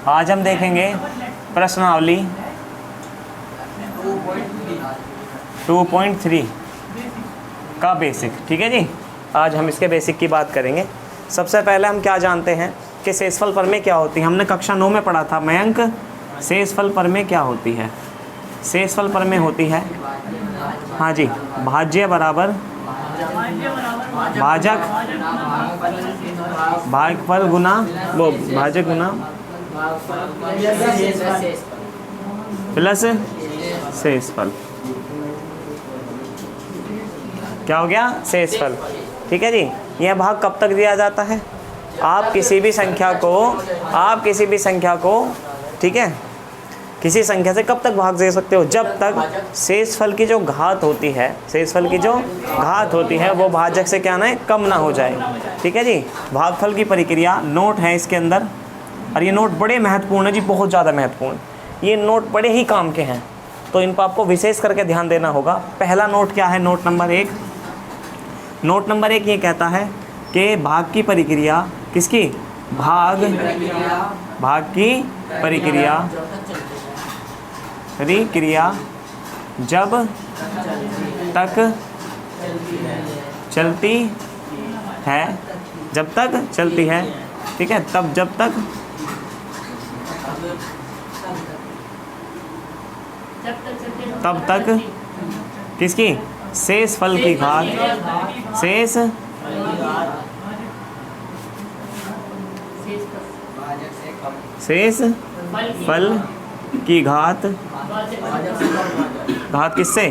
आज हम देखेंगे प्रश्नावली 2.3 का बेसिक। ठीक है जी, आज हम इसके बेसिक की बात करेंगे। सबसे पहले हम क्या जानते हैं कि शेषफल प्रमेय क्या होती है। हमने कक्षा 9 में पढ़ा था मयंक, शेषफल प्रमेय क्या होती है। शेषफल प्रमेय होती है, हाँ जी, भाज्य बराबर भाजक, भागफल गुना वो भाजक गुना प्लस शेषफल। क्या हो गया? शेषफल। ठीक है जी। यह भाग कब तक दिया जाता है? आप किसी भी संख्या को ठीक है, किसी संख्या से कब तक भाग दे सकते हो? जब तक शेषफल की जो घात होती है, शेषफल की जो घात होती है वो भाजक से क्या ना है, कम ना हो जाए। ठीक है जी। भागफल की प्रक्रिया नोट है इसके अंदर, और ये नोट बड़े महत्वपूर्ण है जी, बहुत ज़्यादा महत्वपूर्ण। ये नोट बड़े ही काम के हैं, तो इन पर आपको विशेष करके ध्यान देना होगा। पहला नोट क्या है? Note number 1। नोट नंबर 1 ये कहता है कि भाग की प्रक्रिया किसकी? भाग की प्रक्रिया जब तक चलती है, ठीक है, तब तक किसकी? शेषफल की घात, शेषफल की घात किससे?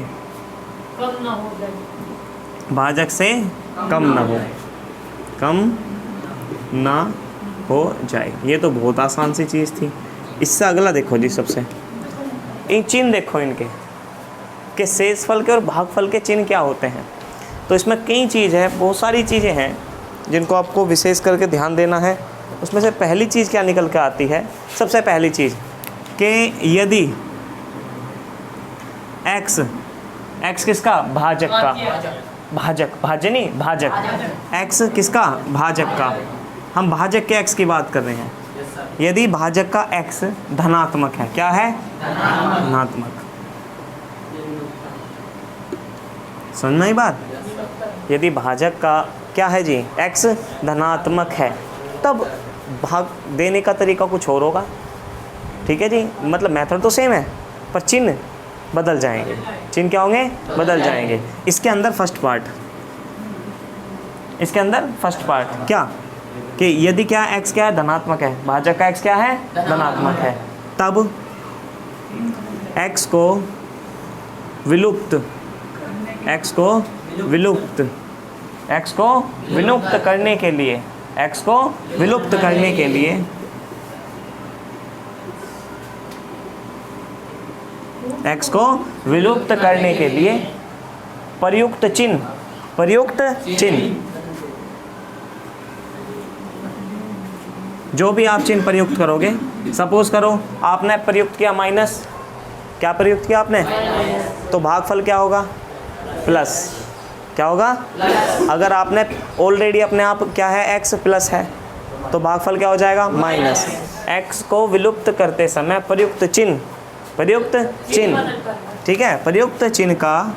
भाजक से कम ना हो जाए। ये तो बहुत आसान सी चीज़ थी। इससे अगला देखो जी, सबसे इन चिन्ह देखो इनके, कि शेषफल के और भागफल के चिन्ह क्या होते हैं। तो इसमें कई चीज़ है, बहुत सारी चीज़ें हैं जिनको आपको विशेष करके ध्यान देना है। उसमें से पहली चीज़ क्या निकल के आती है? सबसे पहली चीज़ कि यदि x किसका? भाजक का। भाजक x किसका? भाजक का। हम भाजक के x की बात कर रहे हैं। यदि भाजक का x धनात्मक है, क्या है? धनात्मक। सुन नहीं बात? यदि भाजक का क्या है जी? x धनात्मक है, तब भाग देने का तरीका कुछ और होगा। ठीक है जी, मतलब मेथड तो सेम है, पर चिन्ह बदल जाएंगे। चिन्ह क्या होंगे? बदल जाएंगे। इसके अंदर फर्स्ट पार्ट क्या, कि यदि क्या x क्या है? धनात्मक है। भाजक का x क्या है? धनात्मक है। तब x को विलुप्त करने के लिए प्रयुक्त चिन्ह जो भी आप चिन्ह प्रयुक्त करोगे, सपोज करो आपने प्रयुक्त किया माइनस, क्या प्रयुक्त किया आपने? तो भागफल क्या होगा? प्लस। क्या होगा? अगर आपने ऑलरेडी अपने आप क्या है? x प्लस है, तो भागफल क्या हो जाएगा? माइनस। x को विलुप्त करते समय प्रयुक्त चिन्ह, ठीक है, प्रयुक्त चिन्ह का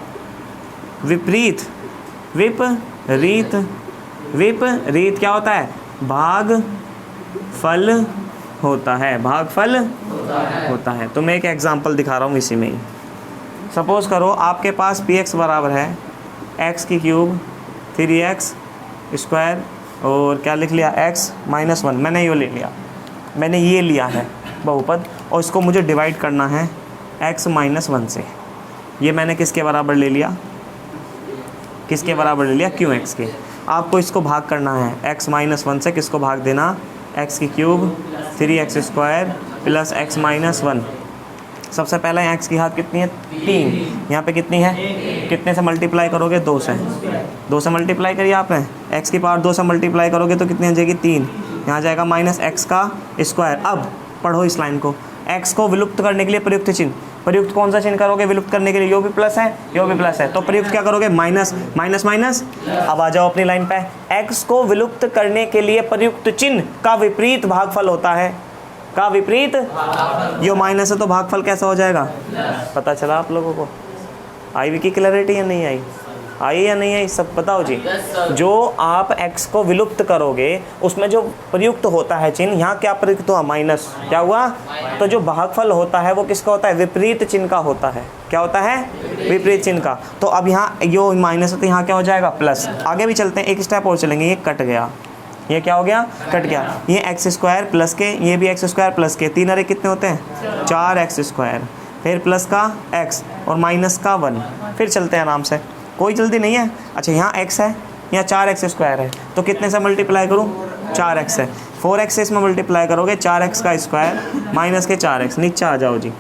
विपरीत क्या होता है? भागफल होता है। तो मैं एक एग्जांपल दिखा रहा हूँ इसी में ही। सपोज करो आपके पास px बराबर है x की क्यूब 3x स्क्वायर और क्या लिख लिया? x minus 1। मैंने ये लिया है बहुपद, और इसको मुझे डिवाइड करना है x माइनस 1 से। ये मैंने किसके बराबर ले लिया? qx के। आपको इसको भाग करना है x माइनस 1 से। किसको भाग देना? x की cube 3x square plus x minus 1। सबसे पहले x की घात कितनी है? 3। यहाँ पे कितनी है? कितने से मल्टीप्लाई करोगे? 2 से। 2 से मल्टीप्लाई करिए आपने, x की पावर 2 से मल्टीप्लाई करोगे तो कितनी आ जाएगी? 3। यहाँ जाएगा माइनस x का स्क्वायर। अब पढ़ो इस लाइन को, x को विलुप्त करने के लिए प्रयुक्त चिन्ह। प्रयुक्त कौन सा चिन्ह करोगे विलुप्त करने के लिए? यो भी प्लस है, यो भी प्लस है, तो प्रयुक्त क्या करोगे? Minus minus minus. अब आ जाओ अपनी लाइन पे, x को विलुप्त करने के लिए प्रयुक्त चिन्ह का विपरीत भागफल होता है। का विपरीत, ये माइनस है तो भागफल कैसा हो जाएगा, पता चला आप लोगों को? आई की क्लैरिटी या नहीं आई? आई या नहीं आई? सब बताओ जी। जो आप x को विलुप्त करोगे उसमें जो प्रयुक्त होता है चिन्ह, यहाँ क्या प्रयुक्त हुआ, माइनस, क्या हुआ, तो जो भागफल होता है वो किसका होता है, विपरीत चिन्ह का होता है। क्या होता है, विपरीत चिन्ह का। तो अब यहाँ यो माइनस है तो यहाँ क्या हो जाएगा, प्लस। आगे भी चलते हैं, एक स्टेप और चलेंगे, ये कट गया, ये क्या हो गया, कट गया। ये एक्स स्क्वायर प्लस के, ये भी एक्स स्क्वायर प्लस के, 3 अरे कितने होते हैं, 4 एक्स स्क्वायर, फिर प्लस का x और माइनस का 1। फिर चलते हैं आराम से, कोई जल्दी नहीं है। अच्छा यहाँ x है, यहाँ 4x स्क्वायर है, तो कितने से मल्टीप्लाई करूँ, 4x है। 4x से इसमें मल्टीप्लाई करोगे, 4x का स्क्वायर माइनस के 4x। नीचे आ जाओ जी।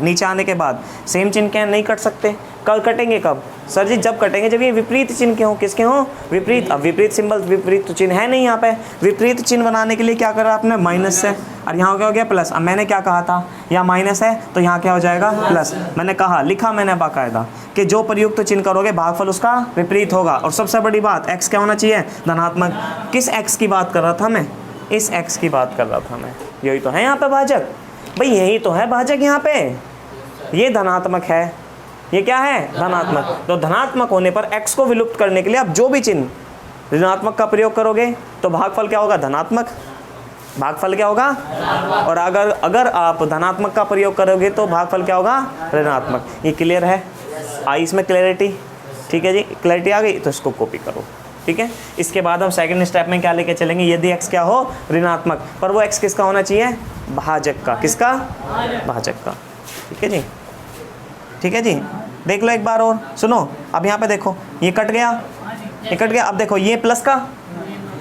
नीचे आने के बाद सेम चिन्ह क्या नहीं कट सकते, कल कटेंगे कब सर जी, जब कटेंगे जब ये विपरीत चिन्ह के हों। किसके हों, विपरीत। अब विपरीत सिंबल, विपरीत तो चिन्ह है नहीं यहाँ पे। विपरीत चिन्ह बनाने के लिए क्या करा आपने, माइनस से, और यहाँ क्या हो गया, प्लस। अब मैंने क्या कहा था, यहाँ माइनस है तो यहाँ क्या हो जाएगा, प्लस। मैंने कहा, लिखा मैंने बाकायदा कि जो प्रयुक्त चिन्ह करोगे भागफल उसका विपरीत होगा। और सबसे बड़ी बात, x क्या होना चाहिए, धनात्मक। किस x की बात कर रहा था मैं, इस x की बात कर रहा था मैं। यही तो है यहाँ पे भाजक, भाई यही तो है भाजक यहाँ पे। ये धनात्मक है, ये क्या है, धनात्मक। तो धनात्मक होने पर x को विलुप्त करने के लिए आप जो भी चिन्ह ऋणात्मक का प्रयोग करोगे तो भागफल क्या होगा, धनात्मक। भागफल क्या होगा, और अगर आप धनात्मक का प्रयोग करोगे तो भागफल क्या होगा, ऋणात्मक। ये क्लियर है, आई इसमें क्लैरिटी, ठीक है जी। क्लैरिटी आ गई तो इसको कॉपी करो, ठीक है। इसके बाद हम सेकंड स्टेप में क्या लेके चलेंगे, यदि x क्या हो, ऋणात्मक, पर वो x किसका होना चाहिए, भाजक का। किसका, भाजक का, ठीक है जी, ठीक है जी। देख लो एक बार और, सुनो। अब यहाँ पे देखो, ये कट गया, ये कट गया। अब देखो ये प्लस का,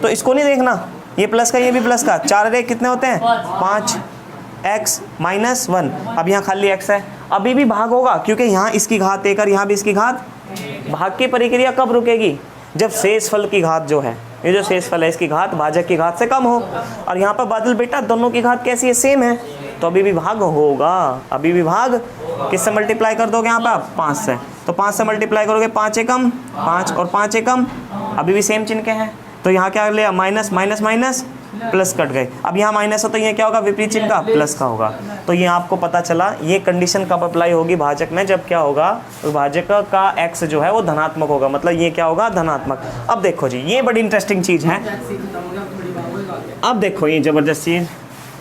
तो इसको नहीं देखना, ये प्लस का, ये भी प्लस का। 4 रे कितने होते हैं, 5 x माइनस 1। अब यहाँ खाली x है, अभी भी भाग होगा क्योंकि यहाँ इसकी घात 1 और यहाँ भी इसकी घात। भाग की प्रक्रिया कब रुकेगी, जब शेषफल की घात जो है, ये जो शेषफल है इसकी घात भाजक की घात से कम हो। और यहाँ पर बादल बेटा दोनों की घात कैसी है, सेम है, तो अभी भी भाग होगा। अभी भी भाग किससे मल्टीप्लाई कर दोगे यहाँ पे आप, 5 से। तो 5 से मल्टीप्लाई करोगे, 5 एकम 5 और 5 एकम, अभी भी सेम चिन्ह के हैं। तो यहाँ क्या लिया, minus minus minus, plus cut गए। अब यहाँ माइनस है तो ये क्या होगा, विपरीत चिन्ह का, प्लस का होगा। तो ये आपको पता चला, ये कंडीशन कब अप्लाई होगी भाजक में, जब क्या होगा, भाजक का x जो है वो धनात्मक होगा, मतलब ये क्या होगा, धनात्मक। अब देखो जी, ये बड़ी इंटरेस्टिंग चीज़ है। अब देखो ये जबरदस्त चीज़,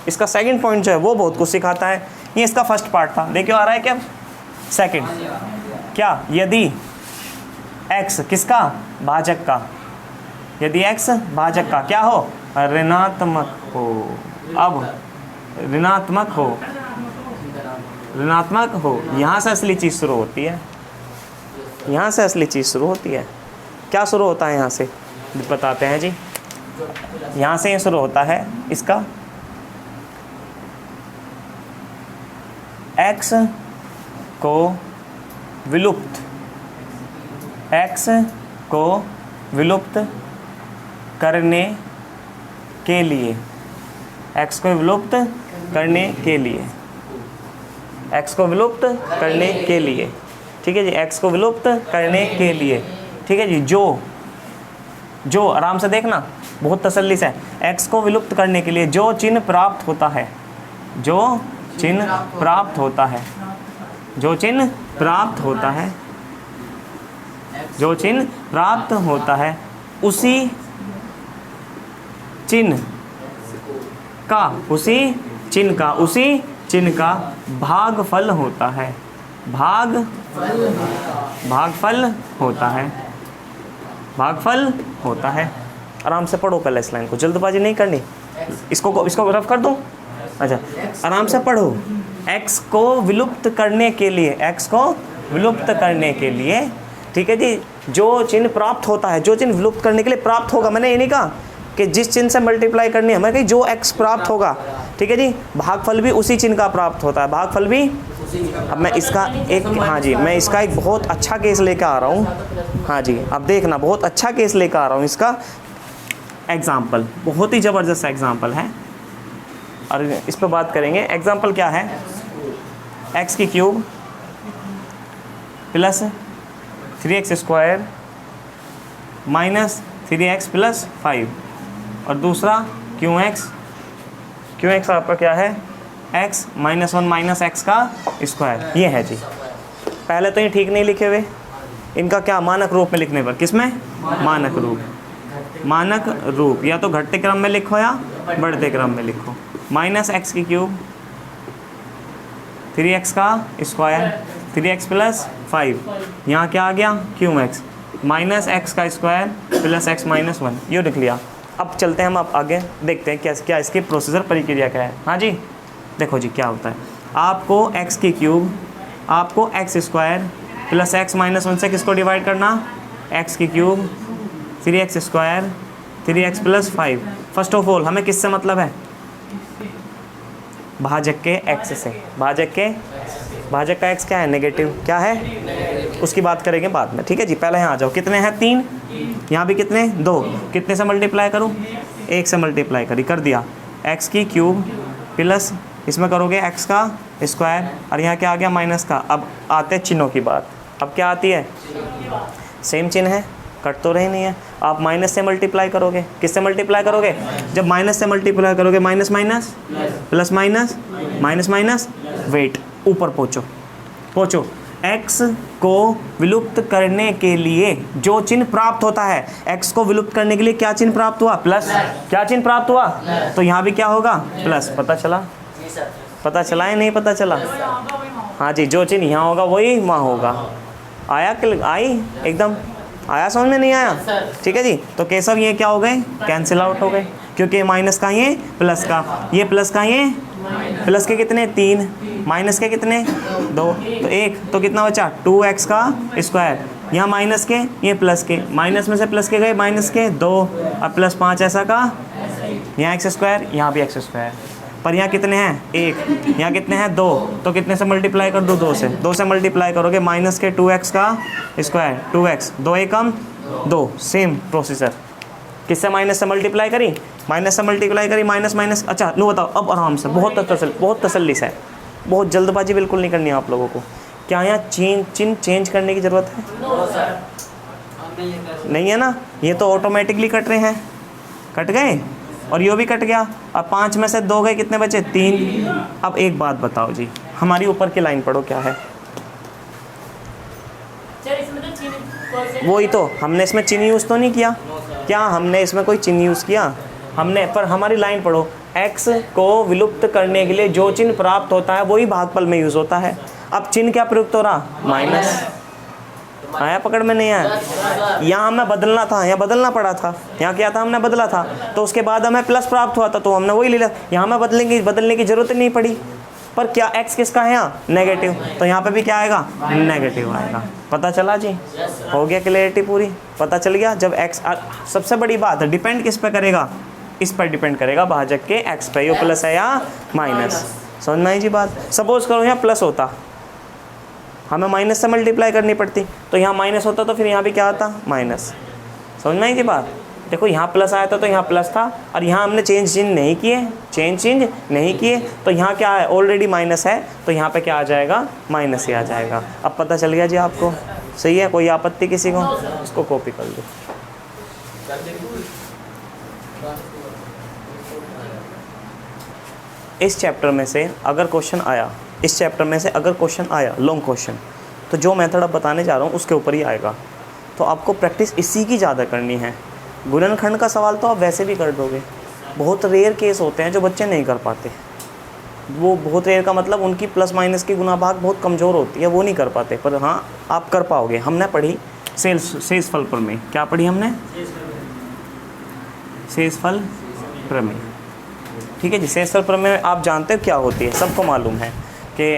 इसका सेकंड पॉइंट जो है वो बहुत कुछ सिखाता है। ये इसका फर्स्ट पार्ट था, देखियो आ रहा है क्या, सेकंड क्या, यदि x किसका, भाजक का, यदि x भाजक का क्या हो, ऋणात्मक हो। अब ऋणात्मक हो, ऋणात्मक हो, यहाँ से असली चीज़ शुरू होती है, यहाँ से असली चीज़ शुरू होती है। क्या शुरू होता है यहाँ से, बताते हैं जी। यहाँ से ये शुरू होता है इसका x को विलुप्त, x को विलुप्त करने के लिए, x को विलुप्त करने के लिए, x को विलुप्त करने के लिए, ठीक है जी, x को विलुप्त करने के लिए, ठीक है जी। जो आराम से देखना, बहुत तसल्ली से, x को विलुप्त करने के लिए जो चिन्ह प्राप्त होता है, जो चिन्ह प्राप्त होता है, जो चिन्ह प्राप्त होता है, जो चिन्ह प्राप्त होता है, उसी चिन्ह का, उसी चिन्ह का, उसी चिन्ह का भागफल होता है, भागफल होता है, भागफल होता है। आराम से पढ़ो पहले इस लाइन को, जल्दबाजी नहीं करनी। इसको रफ कर दूं, अच्छा आराम से पढ़ो। x को विलुप्त करने के लिए, x को विलुप्त करने के लिए, ठीक है जी, जो चिन्ह प्राप्त होता है, जो चिन्ह विलुप्त करने के लिए प्राप्त होगा, मैंने ये नहीं कहा कि जिस चिन्ह से मल्टीप्लाई करनी है, मैं कही जो x प्राप्त होगा, ठीक है जी, भागफल भी उसी चिन्ह का प्राप्त होता है, भागफल भी। अब मैं इसका एक, हाँ जी, मैं इसका एक बहुत अच्छा केस लेकर आ रहा हूँ, हाँ जी, अब देखना, बहुत अच्छा केस लेकर आ रहा हूँ। इसका एग्जाम्पल बहुत ही ज़बरदस्त एग्जाम्पल है और इस पर बात करेंगे। एग्जाम्पल क्या है, x की cube plus 3x square minus 3x plus 5, और दूसरा क्यू एक्स क्यों एक्स आपका क्या है, x minus one minus x का स्क्वायर, ये है जी। पहले तो ये ठीक नहीं लिखे हुए, इनका क्या मानक रूप में लिखने पर, किसमें, मानक रूप, मानक रूप, या तो घटते क्रम में लिखो या बढ़ते क्रम में लिखो। माइनस एक्स की क्यूब 3x का स्क्वायर 3x प्लस 5, यहाँ क्या आ गया क्यूब एक्स माइनस एक्स का स्क्वायर प्लस एक्स माइनस 1, ये लिख लिया। अब चलते हैं हम अब आगे देखते हैं क्या क्या इसकी प्रोसीजर प्रक्रिया क्या है। हाँ जी देखो जी क्या होता है, आपको x की क्यूब, आपको x square plus x minus 1 से किसको डिवाइड करना, x की cube 3x square 3x plus 5। First of all हमें किससे मतलब है, भाजक के x से, भाजक का x क्या है, नेगेटिव, क्या है, उसकी बात करेंगे बाद में, ठीक है जी। पहले यहाँ आ जाओ, कितने हैं 3, यहाँ भी कितने 2, कितने से मल्टीप्लाई करूँ, 1 से मल्टीप्लाई कर दिया, x की क्यूब प्लस इसमें करोगे x का स्क्वायर और यहाँ क्या आ गया माइनस का। अब आते हैं चिन्हों की बात, अब क्या आती है, सेम चिन्ह है, कट तो रही नहीं है। आप माइनस से मल्टीप्लाई करोगे, किससे मल्टीप्लाई करोगे, जब माइनस से मल्टीप्लाई करोगे minus minus plus minus minus minus, wait ऊपर पहुँचो। x को विलुप्त करने के लिए जो चिन्ह प्राप्त होता है, x को विलुप्त करने के लिए क्या चिन्ह प्राप्त हुआ, प्लस, क्या चिन्ह प्राप्त हुआ, तो यहाँ भी क्या होगा प्लस। पता चला या नहीं पता चला, हाँ जी, जो चिन्ह यहाँ होगा वही वहाँ होगा। आया आई एकदम आया, समझ में नहीं आया, ठीक है जी। तो केशव ये क्या हो गए, कैंसिल आउट हो गए, क्योंकि ये माइनस का ये प्लस का, ये प्लस का ये प्लस के कितने 3, माइनस के कितने 2, तो 1, तो कितना बचा 2x का स्क्वायर, यहाँ माइनस के ये प्लस के, माइनस में से प्लस के गए माइनस के 2 और प्लस 5 ऐसा का, यहाँ एक्स स्क्वायर, यहाँ भी एक्स स्क्वायर, पर यहाँ कितने हैं 1, यहाँ कितने हैं 2, तो कितने से मल्टीप्लाई कर दो 2 से मल्टीप्लाई करोगे माइनस के 2x का स्क्वायर 2x 2 एकम 2, सेम प्रोसीजर, किससे माइनस से मल्टीप्लाई करी, माइनस माइनस। अच्छा लो बताओ अब आराम से, बहुत तसल्ली से, बहुत जल्दबाजी बिल्कुल नहीं करनी है आप लोगों को। क्या यहाँ चिन्ह चेंज करने की ज़रूरत है, नहीं है ना, ये तो ऑटोमेटिकली कट रहे हैं, कट गए और यो भी कट गया। अब 5 में से 2 गए, कितने बचे 3। अब एक बात बताओ जी, हमारी ऊपर की लाइन पढ़ो क्या है, वही तो हमने इसमें चिन्ह यूज़ तो नहीं किया, क्या हमने इसमें कोई चिन्ह यूज़ किया, हमने, पर हमारी लाइन पढ़ो, x को विलुप्त करने के लिए जो चिन्ह प्राप्त होता है वही भागफल में यूज़ होता है। अब चिन्ह क्या प्रयुक्त हो रहा, माइनस, आया पकड़ में नहीं आया, यहाँ हमें बदलना था, यहाँ बदलना पड़ा था, यहाँ क्या था हमने बदला था, तो उसके बाद हमें प्लस प्राप्त हुआ था तो हमने वही ले लिया, यहाँ हमें बदलने की जरूरत नहीं पड़ी। पर क्या x किसका है यहाँ, नेगेटिव, तो यहाँ पे भी क्या आएगा, नेगेटिव आएगा। पता चला जी, हो गया क्लियरिटी पूरी, पता चल गया। जब x, सबसे बड़ी बात है, डिपेंड किस पे करेगा, इस पर डिपेंड करेगा भाजक के x पे, यो प्लस है या माइनस, समझ में आई जी बात। सपोज करो यहाँ प्लस होता, हमें माइनस से मल्टीप्लाई करनी पड़ती, तो यहाँ माइनस होता तो फिर यहाँ भी क्या आता, माइनस, समझ में आई जी बात। देखो यहाँ प्लस आया था तो यहाँ प्लस था, और यहाँ हमने चेंज नहीं किए, तो यहाँ क्या है, ऑलरेडी माइनस है, तो यहाँ पे क्या आ जाएगा, माइनस ही आ जाएगा। अब पता चल गया जी आपको, सही है, कोई आपत्ति किसी को, इसको कॉपी कर दो। इस चैप्टर में से अगर क्वेश्चन आया, लॉन्ग क्वेश्चन, तो जो मेथड अब बताने जा रहा हूँ उसके ऊपर ही आएगा, तो आपको प्रैक्टिस इसी की ज़्यादा करनी है। गुणनखंड का सवाल तो आप वैसे भी कर दोगे, बहुत रेयर केस होते हैं जो बच्चे नहीं कर पाते, वो बहुत रेयर का मतलब उनकी प्लस माइनस की गुना भाग बहुत कमज़ोर होती है, वो नहीं कर पाते, पर हाँ आप कर पाओगे। हमने पढ़ी शेषफल प्रमेय, क्या पढ़ी हमने, शेषफल प्रमेय, ठीक है जी। शेषफल प्रमेय आप जानते हो क्या होती है, सबको मालूम है कि,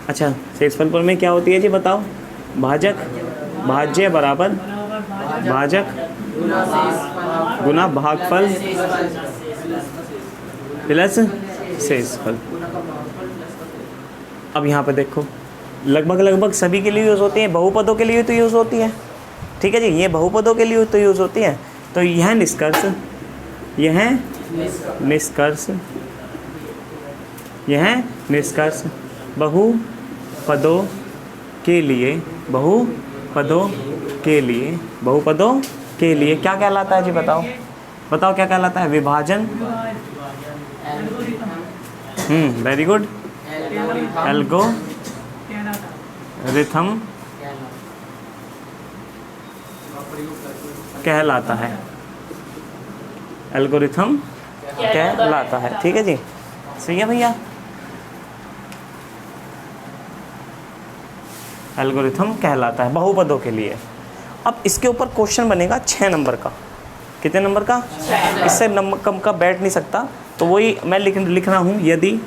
अच्छा शेषफल प्रमेय क्या होती है जी बताओ, भाज्य बराबर भाजक गुना भागफल प्लस शेषफल। अब यहाँ पे देखो, लगभग सभी के लिए यूज़ होती है, बहुपदों के लिए तो यूज़ होती है, ठीक है जी, ये बहुपदों के लिए तो यूज़ होती है। तो यह निष्कर्ष बहुपदों के लिए क्या कहलाता है जी, बताओ क्या कहलाता है, विभाजन वेरी गुड। एल्गोरिथम कहलाता है, एल्गोरिथम कहलाता है। ठीक है जी, सही है भैया। एल्गोरिथम कहलाता है बहुपदों के लिए। अब इसके ऊपर क्वेश्चन बनेगा 6 नंबर का। कितने नंबर का? इससे नंबर कम का बैठ नहीं सकता, तो वही मैं लिख रहा हूँ। यदि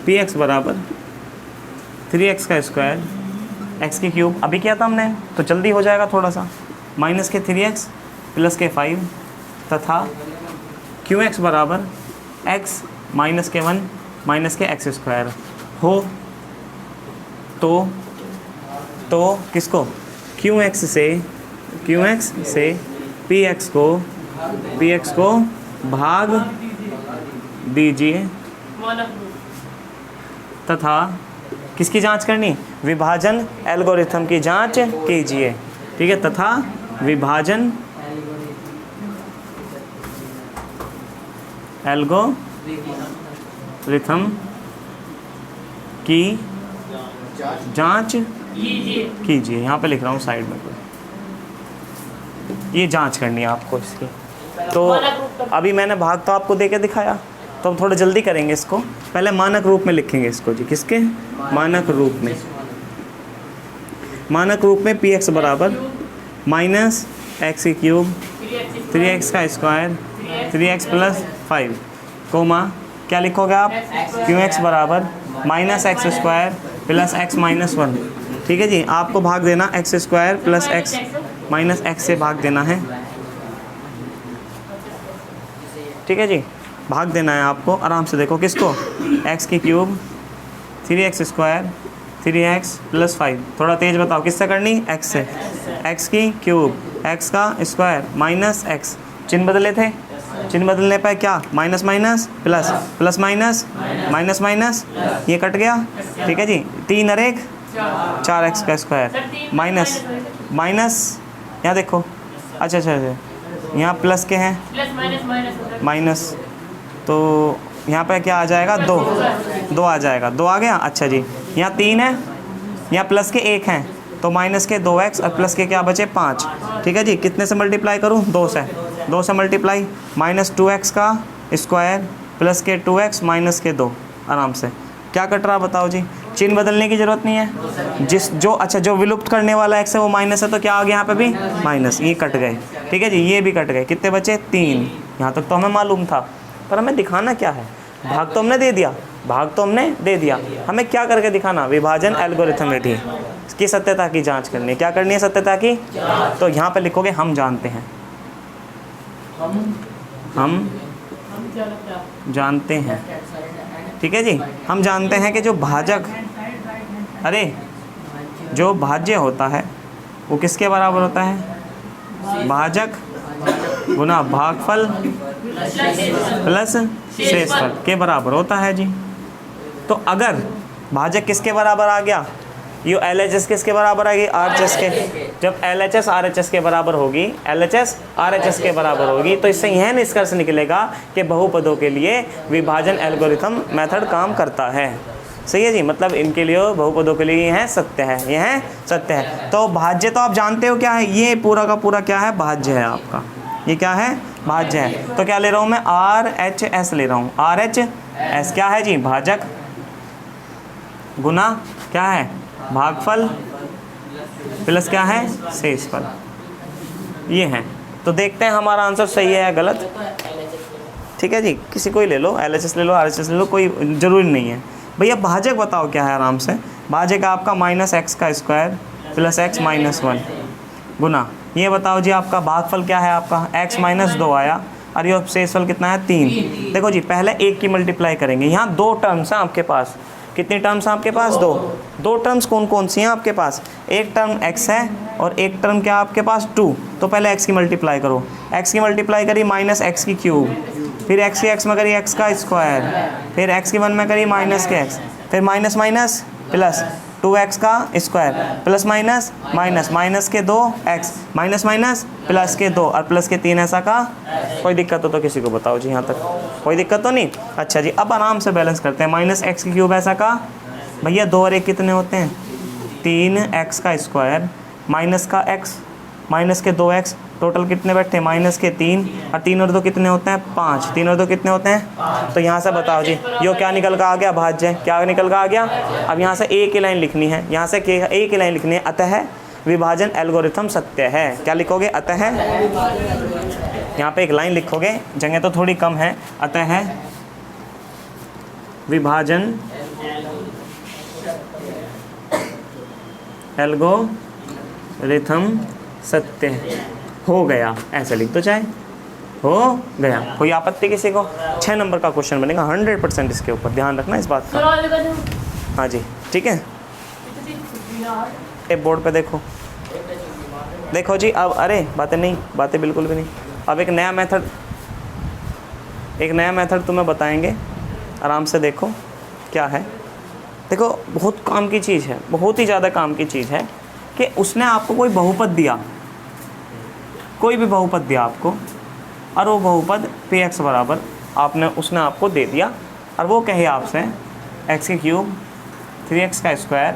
पी एक्स बराबर 3x का स्क्वायर एक्स की क्यूब, अभी किया था हमने तो जल्दी हो जाएगा थोड़ा सा, माइनस के 3x प्लस के 5 तथा क्यू एक्स बराबर x माइनस के 1 माइनस के एक्स स्क्वायर हो तो किसको? क्यू एक्स से पी एक्स को भाग दीजिए तथा किसकी जांच करनी? विभाजन एल्गोरिथम की जांच कीजिए। ठीक है, तथा विभाजन एल्गोरिथम की जांच कीजिए। यहाँ पे लिख रहा हूँ साइड में, ये जांच करनी है आपको इसकी। तो अभी मैंने भाग तो आपको दे के दिखाया, तो हम थोड़ा जल्दी करेंगे इसको। पहले मानक रूप में लिखेंगे इसको जी। किसके? मानक रूप में पी एक्स बराबर माइनस एक्स की क्यूब 3x का स्क्वायर 3x प्लस 5 कोमा क्या लिखोगे आप? क्यू एक्स बराबर minus x square plus x minus 1। ठीक है जी, आपको भाग देना x square plus x minus x से भाग देना है। ठीक है जी, भाग देना है आपको। आराम से देखो किसको? x की cube 3x square 3x plus 5। थोड़ा तेज बताओ किससे करनी? x से। x की क्यूब x का स्क्वायर माइनस x, चिन्ह बदले थे, चिन्ह बदलने पर क्या? Minus minus plus, plus minus minus minus, ये कट गया। ठीक है जी, 3 और 1 4x का स्क्वायर माइनस माइनस, यहाँ देखो, अच्छा, यहाँ प्लस के हैं माइनस, तो यहाँ पे क्या आ जाएगा? 2 आ जाएगा। 2 आ गया। अच्छा जी, यहाँ 3 है, यहाँ प्लस के 1 हैं, तो माइनस के 2x और प्लस के क्या बचे? 5। ठीक है जी, कितने से मल्टीप्लाई करूँ? 2 से मल्टीप्लाई, माइनस 2x का स्क्वायर प्लस के 2x माइनस के 2। आराम से क्या कट रहा बताओ जी? चिन्ह बदलने की ज़रूरत नहीं है। जो विलुप्त करने वाला x है वो माइनस है, तो क्या आ गया यहाँ पे भी? माइनस, ये कट गए। ठीक है जी, ये भी कट गए। कितने बचे? 3। यहाँ तक तो हमें मालूम था, पर हमें दिखाना क्या है? भाग तो हमने दे दिया, हमें क्या करके दिखाना? विभाजन एल्गोरिथमेटिक की सत्यता की जांच करनी है। क्या करनी है? सत्यता की। तो यहाँ पे लिखोगे हम जानते हैं, हम जानते हैं। ठीक है जी, हम जानते हैं कि जो भाज्य होता है वो किसके बराबर होता है? भाजक गुना भागफल प्लस शेषफल के बराबर होता है जी। तो अगर भाजक किसके बराबर आ गया? ये LHS किसके बराबर आएगी? RHS के। जब LHS RHS के बराबर होगी, LHS RHS के बराबर होगी, तो इससे यह निष्कर्ष निकलेगा कि बहुपदों के लिए विभाजन एल्गोरिथम मेथड काम करता है। सही है जी, मतलब इनके लिए बहुपदों के लिए यह सत्य है। तो भाज्य तो आप जानते हो क्या है? ये पूरा का पूरा क्या है? भाज्य है आपका। ये क्या है? भाज्य है। तो क्या ले रहा हूँ मैं? RHS ले रहा हूँ। RHS क्या है जी? भाजक गुना क्या है? भागफल प्लस क्या है? शेषफल। ये है। तो देखते हैं हमारा आंसर सही है या गलत। ठीक है जी, किसी को ही ले लो, LHS ले लो, RHS ले लो, कोई ज़रूरी नहीं है। भैया भाजक बताओ क्या है? आराम से भाजक आपका माइनस एक्स का स्क्वायर प्लस एक्स माइनस 1 गुना, ये बताओ जी आपका भागफल क्या है? आपका x माइनस 2 आया, और ये शेषफल कितना है? 3। देखो जी, पहले 1 की मल्टीप्लाई करेंगे। यहाँ 2 टर्म्स हैं आपके पास। कितनी टर्म्स हैं आपके पास? 2 टर्म्स कौन कौन सी हैं आपके पास? एक टर्म x है और एक टर्म क्या आपके पास? 2। तो पहले x की मल्टीप्लाई करो। x की मल्टीप्लाई करी माइनस एक्स की क्यूब, फिर x की x में करी x का स्क्वायर, फिर x की 1 में करी माइनस के x, फिर माइनस माइनस प्लस 2x का square plus minus minus minus के 2x माइनस माइनस प्लस के 2 और प्लस के 3 ऐसा का। कोई दिक्कत हो तो किसी को बताओ जी, यहाँ तक कोई दिक्कत तो नहीं। अच्छा जी, अब आराम से बैलेंस करते हैं। माइनस एक्स की क्यूब ऐसा का, भैया 2 और 1 कितने होते हैं 3x का स्क्वायर माइनस का x माइनस के 2x टोटल कितने बैठे माइनस के 3 और 3 और 2 कितने होते हैं 5, 3 और 2 कितने होते हैं। तो यहाँ से बताओ जी यो क्या निकल का आ गया भाज्य, क्या निकल का आ गया। अब यहाँ से एक ही लाइन लिखनी है, यहाँ से एक ही लाइन लिखनी है, अतः विभाजन एल्गोरिथम सत्य है। क्या लिखोगे अतः, यहाँ पे एक लाइन लिखोगे, जगह तो थोड़ी कम है। अतः विभाजन एल्गोरिथम सत्य हो गया, ऐसे लिख दो चाहे, हो गया। कोई आपत्ति किसी को। 6 नंबर का क्वेश्चन बनेगा 100% इसके ऊपर, ध्यान रखना इस बात का। हाँ जी ठीक है, एक बोर्ड पे देखो, देखो जी। अब अरे बातें नहीं, बातें बिल्कुल भी नहीं। अब एक नया मेथड तुम्हें बताएंगे, आराम से देखो क्या है। देखो बहुत काम की चीज़ है, बहुत ही ज़्यादा काम की चीज़ है कि उसने आपको कोई बहुपद दिया, कोई भी बहुपद दिया आपको, और वो बहुपद px बराबर उसने आपको दे दिया, और वो कहे आपसे x की क्यूब 3x का स्क्वायर,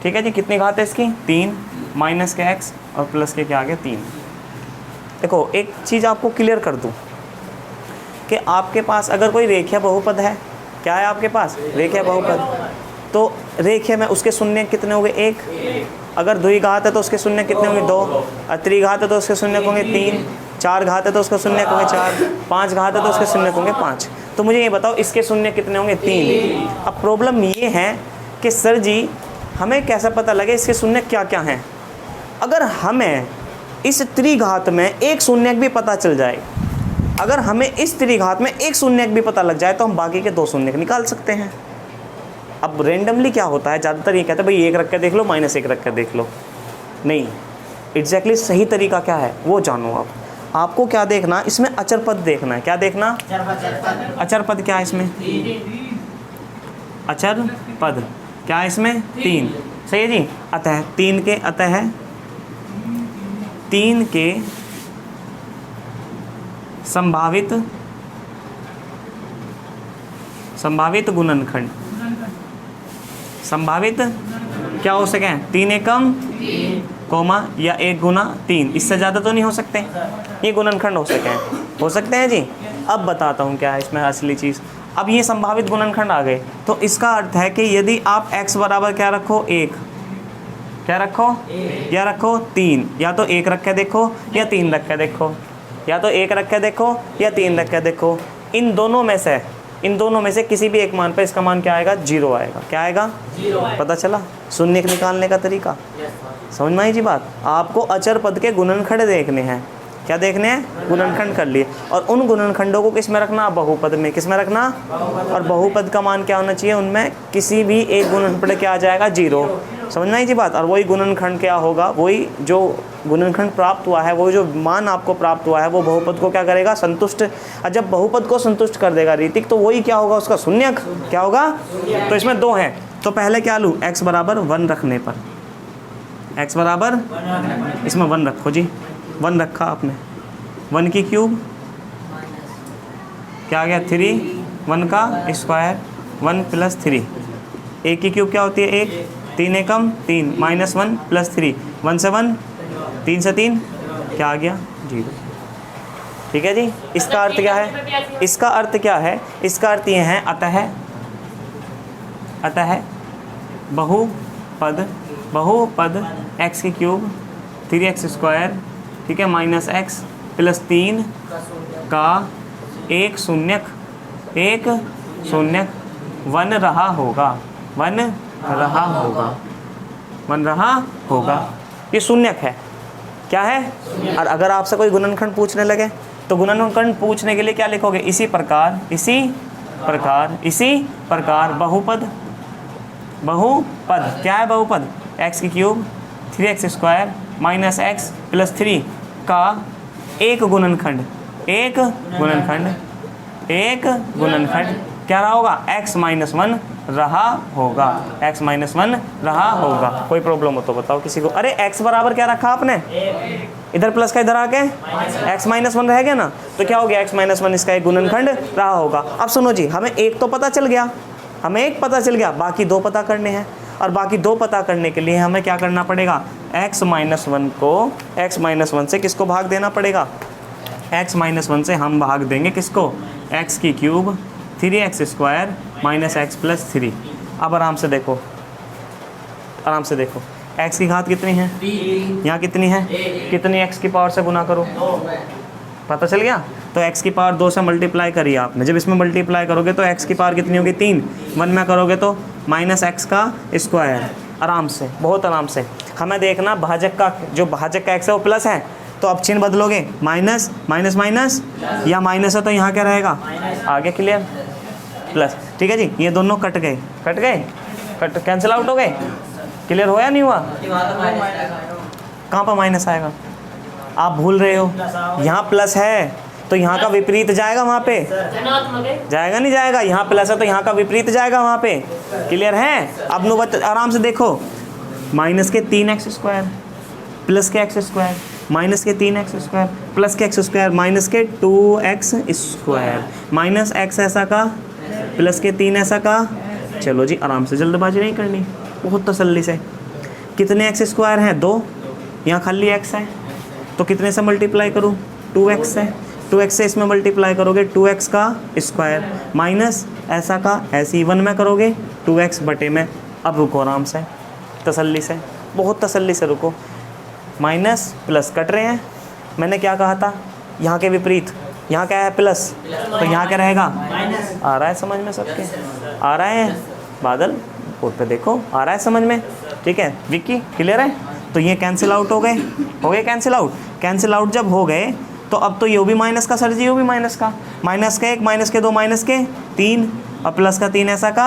ठीक है जी, कितनी घात है इसकी 3 माइनस के x और प्लस के क्या आ गया 3। देखो एक चीज़ आपको क्लियर कर दूँ कि आपके पास अगर कोई रेखीय बहुपद है, क्या है आपके पास रेखीय बहुपद, तो रेखीय में उसके शून्य कितने होंगे 1, अगर द्विघात है तो उसके शून्य कितने होंगे 2, और त्रिघात है तो उसके शून्य होंगे 3, 4 घात है तो उसके शून्य होंगे 4, 5 घात है तो उसके शून्य होंगे 5। तो मुझे ये बताओ इसके शून्य कितने होंगे 3। अब प्रॉब्लम ये है कि सर जी हमें कैसे पता लगे इसके शून्य क्या क्या हैं। अगर हमें इस त्रिघात में एक शून्य भी पता चल जाए, अगर हमें इस त्रिघात में एक शून्य भी पता लग जाए तो हम बाकी के 2 शून्य निकाल सकते हैं। अब रेंडमली क्या होता है, ज़्यादातर ये कहते हैं भाई 1 रख के देख लो, -1 रख के देख लो। नहीं, एग्जैक्टली सही तरीका क्या है वो जानो। आप आपको क्या देखना, इसमें अचर पद देखना है। क्या देखना, अचर पद क्या है इसमें, अचर पद क्या है इसमें 3, सही है जी। अतः 3 के संभावित गुणनखंड, संभावित क्या हो सके 3 एकम कोमा या 1 गुना 3, इससे ज़्यादा तो नहीं हो सकते, ये गुणनखंड हो सकते हैं जी। अब बताता हूँ क्या है इसमें असली चीज़। अब ये संभावित गुणनखंड आ गए तो इसका अर्थ है कि यदि आप x बराबर क्या रखो 1, क्या रखो या रखो 3, या तो 1 रख के देखो या 3 रख के देखो, या तो 1 रख के देखो या 3 रख के देखो। इन दोनों में से किसी भी एक मान पे इसका मान क्या आएगा 0 आएगा। क्या आएगा 0 आएगा। पता चला शून्य निकालने का तरीका, समझ में आई जी बात। आपको अचर पद के गुणनखंड देखने हैं, क्या देखने हैं गुणनखंड कर लिए, और उन गुणनखंडों को किस में रखना, बहुपद में। किस में रखना, और बहुपद का मान क्या होना चाहिए, उनमें किसी भी एक गुणनखंड क्या आ जाएगा 0, समझ में आई जी बात। और वही गुणनखंड क्या होगा, वही जो गुणनखंड प्राप्त हुआ है, वो जो मान आपको प्राप्त हुआ है वो बहुपद को क्या करेगा संतुष्ट। और जब बहुपद को संतुष्ट कर देगा रीतिक, तो वही क्या होगा उसका शून्यक, क्या होगा। तो इसमें 2 हैं, तो पहले क्या लूँ x बराबर 1 रखने पर, x बराबर इसमें 1 रखो जी, 1 रखा आपने, 1 की क्यूब क्या आ गया 3, 1 का स्क्वायर 1 प्लस 3, 1 की क्यूब क्या होती है 1, 3 एकम 3 -1 प्लस 3, 1 से 1, 3 से 3 क्या आ गया 0। ठीक है जी। इसका अर्थ क्या है, इसका अर्थ क्या है, इसका अर्थ ये है अतः बहुपद x की क्यूब 3x स्क्वायर, ठीक है, -x प्लस 3 का एक शून्यक वन रहा होगा, ये शून्यक है। क्या है, और अगर आपसे कोई गुणनखंड पूछने लगे तो गुणनखंड पूछने के लिए क्या लिखोगे, इसी प्रकार बहुपद क्या है बहुपद, x की cube 3x square -x plus 3 का एक गुणनखंड क्या रहा होगा x -1 रहा होगा, x माइनस 1 रहा होगा। कोई प्रॉब्लम हो तो बताओ किसी को। अरे x बराबर क्या रखा आपने, इधर प्लस का इधर आके x माइनस 1 रह गया ना, तो क्या हो गया, x माइनस 1 इसका एक गुणनखंड रहा होगा। अब सुनो जी, हमें एक तो पता चल गया, हमें एक पता चल गया, बाकी दो पता करने हैं। और बाकी दो पता करने के लिए हमें क्या करना पड़ेगा, x माइनस 1 को x माइनस 1 से किसको भाग देना पड़ेगा, x माइनस 1 से हम भाग देंगे किसको, x की cube 3x square minus x plus 3। अब आराम से देखो, आराम से देखो, x की घात कितनी है, यहाँ कितनी है, कितनी x की पावर से गुना करो, पता चल गया। तो x की पावर 2 से मल्टीप्लाई करिए आपने, जब इसमें मल्टीप्लाई करोगे तो x की पावर कितनी होगी 3, 1 में करोगे तो माइनस एक्स का स्क्वायर। आराम से, बहुत आराम से। हमें देखना भाजक का, जो भाजक का x है वो प्लस है, तो अब चिन्ह बदलोगे, माइनस माइनस माइनस, या माइनस है तो यहाँ क्या रहेगा, आगे क्लियर, प्लस। ठीक है जी, ये दोनों कट गए, कट गए, कट कैंसिल आउट हो गए, क्लियर हो या नहीं हुआ। कहाँ पर माइनस आएगा, आप भूल रहे हो, यहाँ प्लस है तो यहाँ का विपरीत जाएगा वहाँ पे, जाएगा नहीं जाएगा, यहाँ प्लस है तो यहाँ का विपरीत जाएगा वहाँ पे, क्लियर है। अब नो आराम से देखो, माइनस के 3x स्क्वायर प्लस के x स्क्वायर, माइनस के 3x स्क्वायर प्लस के x स्क्वायर, माइनस के 2x स्क्वायर, माइनस x ऐसा का प्लस के 3 ऐसा का। चलो जी, आराम से, जल्दबाजी नहीं करनी, बहुत तसल्ली से। कितने x स्क्वायर हैं, 2, यहाँ खाली x है, तो कितने से मल्टीप्लाई करूँ, 2x से, 2x से इसमें मल्टीप्लाई करोगे 2x का स्क्वायर, माइनस ऐसा का ऐसी 1 में करोगे 2x बटे में। अब रुको आराम से, तसल्ली से, बहुत तसल्ली से रुको। माइनस प्लस कट रहे हैं, मैंने क्या कहा था, यहाँ के विपरीत, यहाँ क्या है प्लस, तो यहाँ क्या रहेगा, आ रहा है समझ में सबके, आ रहा है बादल, बोर्ड पे देखो, आ रहा है समझ में, ठीक है विक्की, क्लियर है। तो ये कैंसिल आउट हो गए कैंसिल आउट। कैंसिल आउट जब हो गए तो अब तो ये भी माइनस का सर जी, ये भी माइनस का, माइनस के 1, माइनस के 2, माइनस के 3 और प्लस का 3 ऐसा का।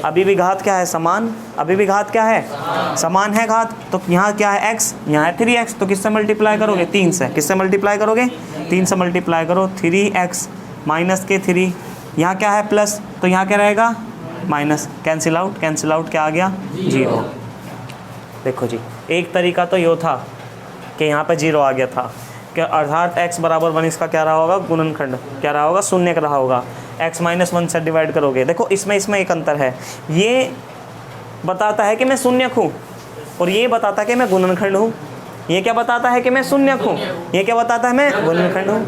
अभी भी घात क्या है, समान, अभी भी घात क्या है, समान है घात। तो यहाँ क्या है x, यहाँ है 3x, तो किससे मल्टीप्लाई करोगे, 3 से। किससे मल्टीप्लाई करोगे, 3 से मल्टीप्लाई करो, 3x माइनस के 3, यहाँ क्या है प्लस, तो यहाँ क्या रहेगा minus, cancel out, cancel out क्या आ गया, 0। देखो जी, एक तरीका तो ये था कि यहाँ पे 0 आ गया था, कि अर्थात x बराबर 1 इसका क्या रहा होगा, गुणनखंड क्या रहा होगा, शून्य का रहा होगा। x माइनस 1 से डिवाइड करोगे, देखो इसमें एक अंतर है, ये बताता है कि मैं शून्यक हूँ और ये बताता है कि मैं गुणनखंड हूँ। ये क्या बताता है कि मैं शून्यक हूँ, ये क्या बताता है मैं गुणनखंड हूँ।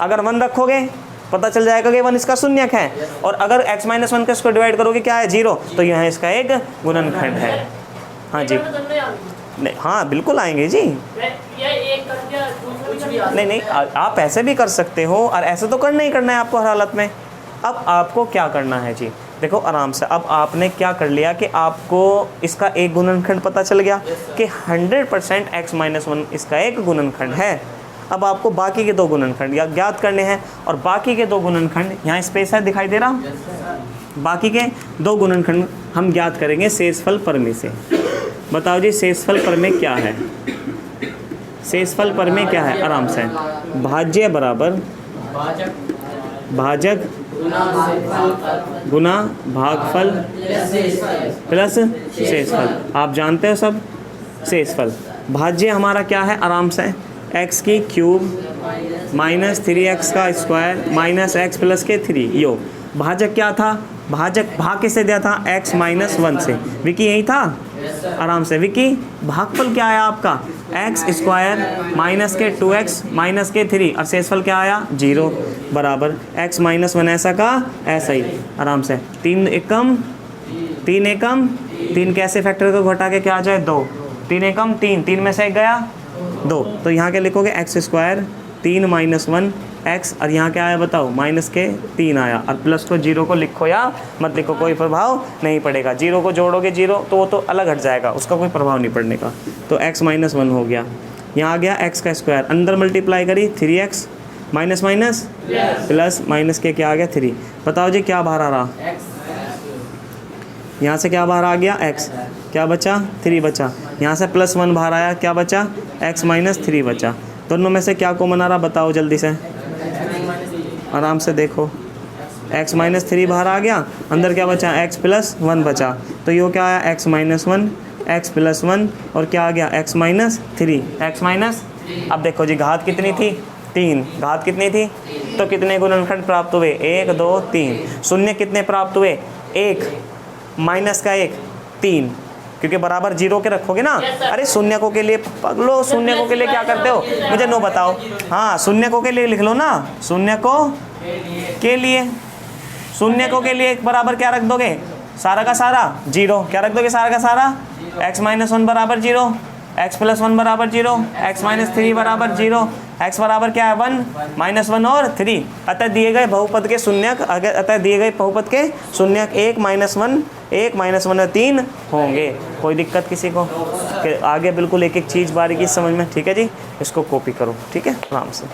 अगर 1 रखोगे पता चल जाएगा कि 1 इसका शून्यक है, और अगर x माइनस 1 का इसको डिवाइड करोगे क्या है 0, तो यहाँ इसका एक गुणनखंड है। हाँ जी, नहीं, हाँ बिल्कुल आएंगे जी, नहीं आप ऐसे भी कर सकते हो, और ऐसे तो करना ही करना है आपको हर हालत में। अब आपको क्या करना है जी, देखो आराम से, अब आपने क्या कर लिया कि आपको इसका एक गुणनखंड पता चल गया कि 100% x माइनस 1 इसका एक गुणनखंड है। अब आपको बाकी के 2 गुणनखंड या ज्ञात करने हैं, और बाकी के 2 गुणनखंड, यहाँ स्पेस है दिखाई दे रहा, बाकी के 2 गुणनखंड हम ज्ञात करेंगे शेषफल प्रमेय से। बताओ जी, शेषफल प्रमेय क्या है, शेषफल प्रमेय क्या है, आराम से, भाज्य बराबर भाजक गुना भागफल प्लस शेषफल। आप जानते हो सब, शेषफल भाज्य हमारा क्या है, आराम से, x की क्यूब माइनस 3x का स्क्वायर माइनस एक्स प्लस के 3 यो। भाजक क्या था, भाजक भाग किससे दिया था, x माइनस 1 से। विकी यही था, आराम से विकी। भागफल क्या आया आपका, एक्स स्क्वायर माइनस के 2x माइनस के 3, और शेषफल क्या आया 0 बराबर x माइनस 1 ऐसा का ऐसा ही। आराम से 3 एकम 3 कैसे फैक्टर को घटा के क्या आ जाए 2, 3 एकम 3, 3 में से 1 गया 2, तो यहाँ के लिखोगे x स्क्वायर 3 माइनस 1 x, और यहाँ क्या आया बताओ, माइनस के 3 आया, और प्लस को 0 को लिखो या मत लिखो, कोई प्रभाव नहीं पड़ेगा। 0 को जोड़ोगे 0 तो वो तो अलग हट जाएगा, उसका कोई प्रभाव नहीं पड़ने का। तो x माइनस 1 हो गया, यहाँ आ गया x का स्क्वायर, अंदर मल्टीप्लाई करी 3x minus minus plus minus के क्या आ गया 3। बताओ जी क्या बाहर आ रहा, यहाँ से क्या बाहर आ गया x, क्या बचा 3 बचा, यहाँ से प्लस 1 बाहर आया, क्या बचा x माइनस 3 बचा। दोनों में से क्या कॉमन आ रहा बताओ जल्दी से, आराम से देखो, एक्स माइनस थ्री बाहर आ गया, अंदर क्या बचा, एक्स प्लस वन बचा। तो ये क्या आया, x minus one, x plus one, और क्या आ गया, x minus three, x minus. अब देखो जी घात कितनी थी, 3, घात कितनी थी, तो कितने गुणनखंड प्राप्त हुए, 1 2 3। शून्य कितने प्राप्त हुए, 1 माइनस का 1 3, क्योंकि बराबर जीरो के रखोगे ना। अरे शून्यकों के लिए पगलो, शून्यकों के लिए क्या करते हो, मुझे नो बताओ। हाँ शून्यकों के लिए लिख लो ना, शून्यकों के लिए, शून्यकों के लिए बराबर क्या रख दोगे, सारा का सारा जीरो। क्या रख दोगे, सारा का सारा, एक्स माइनस वन बराबर जीरो, एक्स प्लस वन बराबर जीरो, एक्स माइनस थ्री बराबर जीरो, एक्स बराबर क्या है 1 माइनस 1 और 3। अतः दिए गए बहुपद के शून्यक, अतः दिए गए बहुपद के शून्यक 1 माइनस 1, 1 माइनस 1 और 3 होंगे। कोई दिक्कत किसी को, कि आगे बिल्कुल एक एक चीज़ बारीकी समझ में, ठीक है जी। इसको कॉपी करो, ठीक है, आराम से।